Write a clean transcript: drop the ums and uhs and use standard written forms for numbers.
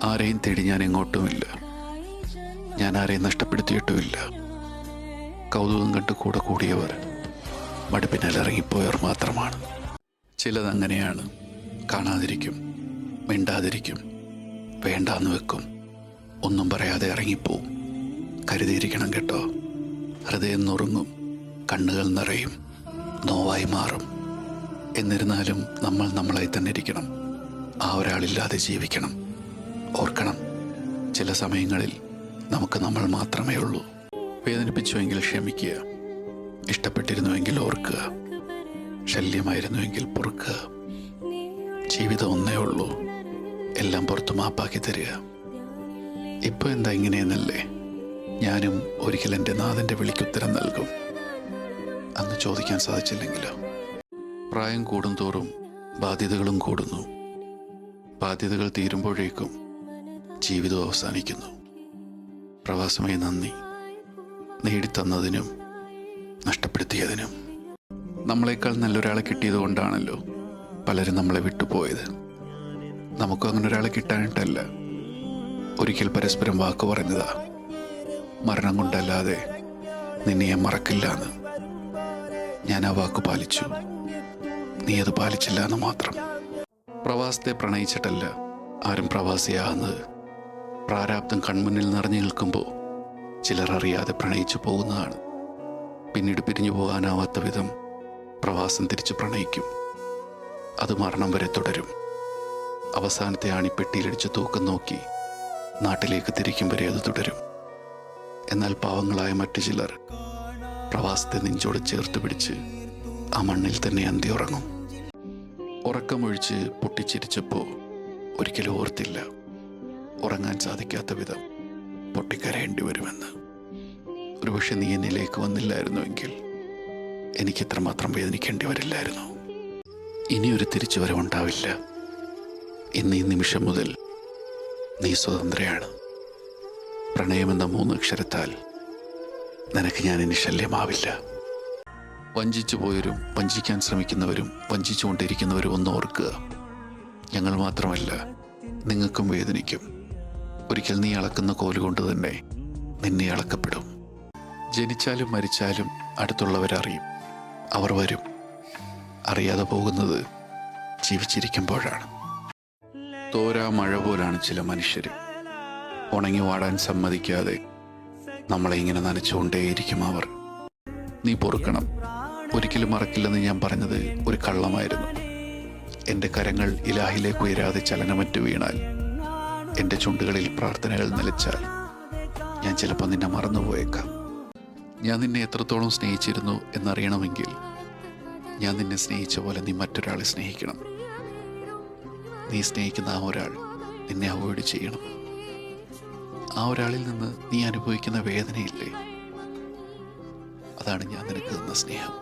ആരെയും തേടി ഞാൻ എങ്ങോട്ടുമില്ല. ഞാൻ ആരെയും നഷ്ടപ്പെടുത്തിയിട്ടുമില്ല. കൗതുകം കണ്ട് കൂടെ കൂടിയവർ മടുപ്പിനാൽ ഇറങ്ങിപ്പോയവർ മാത്രമാണ്. ചിലതങ്ങനെയാണ്. കാണാതിരിക്കും, മിണ്ടാതിരിക്കും, വേണ്ടാന്ന് വെക്കും, ഒന്നും പറയാതെ ഇറങ്ങിപ്പോവും. കരുതിയിരിക്കണം കേട്ടോ. ഹൃദയം നുറുങ്ങും, കണ്ണുകൾ നിറയും, നോവായി മാറും. എന്നിരുന്നാലും നമ്മൾ നമ്മളായി തന്നെ ഇരിക്കണം. ആ ഒരാളില്ലാതെ ജീവിക്കണം. ഓർക്കണം, ചില സമയങ്ങളിൽ നമുക്ക് നമ്മൾ മാത്രമേ ഉള്ളൂ. വേദനിപ്പിച്ചുവെങ്കിൽ ക്ഷമിക്കുക, ഇഷ്ടപ്പെട്ടിരുന്നുവെങ്കിൽ ഓർക്കുക, ശല്യമായിരുന്നുവെങ്കിൽ പൊറുക്കുക. ജീവിതം ഒന്നേ ഉള്ളൂ, എല്ലാം പുറത്തു മാപ്പാക്കി തരിക. ഇപ്പോൾ എന്താ ഇങ്ങനെയെന്നല്ലേ? ഞാനും ഒരിക്കൽ എൻ്റെ നാഥൻ്റെ വിളിക്കുത്തരം നൽകും. അന്ന് ചോദിക്കാൻ സാധിച്ചില്ലെങ്കിലോ? പ്രായം കൂടുന്തോറും ബാധ്യതകളും കൂടുന്നു. ബാധ്യതകൾ തീരുമ്പോഴേക്കും ജീവിതം അവസാനിക്കുന്നു. പ്രവാസമേ നന്ദി, നേടിത്തന്നതിനും നഷ്ടപ്പെടുത്തിയതിനും. നമ്മളെക്കാൾ നല്ലൊരാളെ കിട്ടിയത് കൊണ്ടാണല്ലോ പലരും നമ്മളെ വിട്ടുപോയത്. നമുക്കും അങ്ങനെ ഒരാളെ കിട്ടാനിട്ടല്ല. ഒരിക്കൽ പരസ്പരം വാക്ക് പറഞ്ഞതാ, മരണം കൊണ്ടല്ലാതെ നിന്നെ ഞാൻ മറക്കില്ല എന്ന്. ഞാൻ ആ വാക്ക് പാലിച്ചു, നീ അത് പാലിച്ചില്ല എന്ന് മാത്രം. പ്രവാസത്തെ പ്രണയിച്ചിട്ടല്ല ആരും പ്രവാസിയാകുന്നത്. പ്രാരാബ്ദം കൺമുന്നിൽ നിറഞ്ഞു നിൽക്കുമ്പോൾ ചിലർ അറിയാതെ പ്രണയിച്ചു പോകുന്നതാണ്. പിന്നീട് പിരിഞ്ഞു പോകാനാവാത്ത വിധം പ്രവാസം തിരിച്ചു പ്രണയിക്കും. അത് മരണം വരെ തുടരും. അവസാനത്തെ ആണിപ്പെട്ടിയിലടിച്ച് തൂക്കം നോക്കി നാട്ടിലേക്ക് തിരിക്കും വരെ അത് തുടരും. എന്നാൽ പാവങ്ങളായ മറ്റു ചിലർ പ്രവാസത്തെ നെഞ്ചോട് ചേർത്ത് പിടിച്ച് ആ മണ്ണിൽ തന്നെ അന്തി ഉറങ്ങും. ഉറക്കമൊഴിച്ച് പൊട്ടിച്ചിരിച്ചപ്പോൾ ഒരിക്കലും ഓർത്തില്ല ഉറങ്ങാൻ സാധിക്കാത്ത വിധം പൊട്ടിക്കരയേണ്ടി വരുമെന്ന്. ഒരുപക്ഷെ നീ എന്നിലേക്ക് വന്നില്ലായിരുന്നുവെങ്കിൽ എനിക്കിത്രമാത്രം വേദനിക്കേണ്ടി വരില്ലായിരുന്നു. ഇനിയൊരു തിരിച്ചുവരവുണ്ടാവില്ല. ഇന്ന് ഈ നിമിഷം മുതൽ നീ സ്വതന്ത്രയാണ്. പ്രണയമെന്ന 3 അക്ഷരത്താൽ നിനക്ക് ഞാൻ ഇനി ശല്യമാവില്ല. വഞ്ചിച്ചു പോയവരും വഞ്ചിക്കാൻ ശ്രമിക്കുന്നവരും വഞ്ചിച്ചുകൊണ്ടിരിക്കുന്നവരും ഒന്ന് ഓർക്കുക, ഞങ്ങൾ മാത്രമല്ല നിങ്ങൾക്കും വേദനിക്കും. ഒരിക്കൽ നീ അളക്കുന്ന കോലുകൊണ്ട് തന്നെ നിന്നെ അളക്കപ്പെടും. ജനിച്ചാലും മരിച്ചാലും അടുത്തുള്ളവരറിയും. അവർ വരും. അറിയാതെ പോകുന്നത് ജീവിച്ചിരിക്കുമ്പോഴാണ്. തോരാ മഴ പോലാണ് ചില മനുഷ്യർ. ഉണങ്ങി വാടാൻ സമ്മതിക്കാതെ നമ്മളെ ഇങ്ങനെ നനച്ചുകൊണ്ടേയിരിക്കും അവർ. നീ പൊറുക്കണം. ഒരിക്കലും മറക്കില്ലെന്ന് ഞാൻ പറഞ്ഞത് ഒരു കള്ളമായിരുന്നു. എൻ്റെ കരങ്ങൾ ഇലാഹിലേക്ക് ഉയരാതെ ചലനമറ്റു വീണാൽ, എൻ്റെ ചുണ്ടുകളിൽ പ്രാർത്ഥനകൾ നിലച്ചാൽ ഞാൻ ചിലപ്പോൾ നിന്നെ മറന്നുപോയേക്കാം. ഞാൻ നിന്നെ എത്രത്തോളം സ്നേഹിച്ചിരുന്നു എന്നറിയണമെങ്കിൽ ഞാൻ നിന്നെ സ്നേഹിച്ച പോലെ നീ മറ്റൊരാളെ സ്നേഹിക്കണം. നീ സ്നേഹിക്കുന്ന ആ ഒരാൾ നിന്നെ അവോയ്ഡ് ചെയ്യണം. ആ ഒരാളിൽ നിന്ന് നീ അനുഭവിക്കുന്ന വേദനയില്ലേ, അതാണ് ഞാൻ നിനക്ക് തന്ന സ്നേഹം.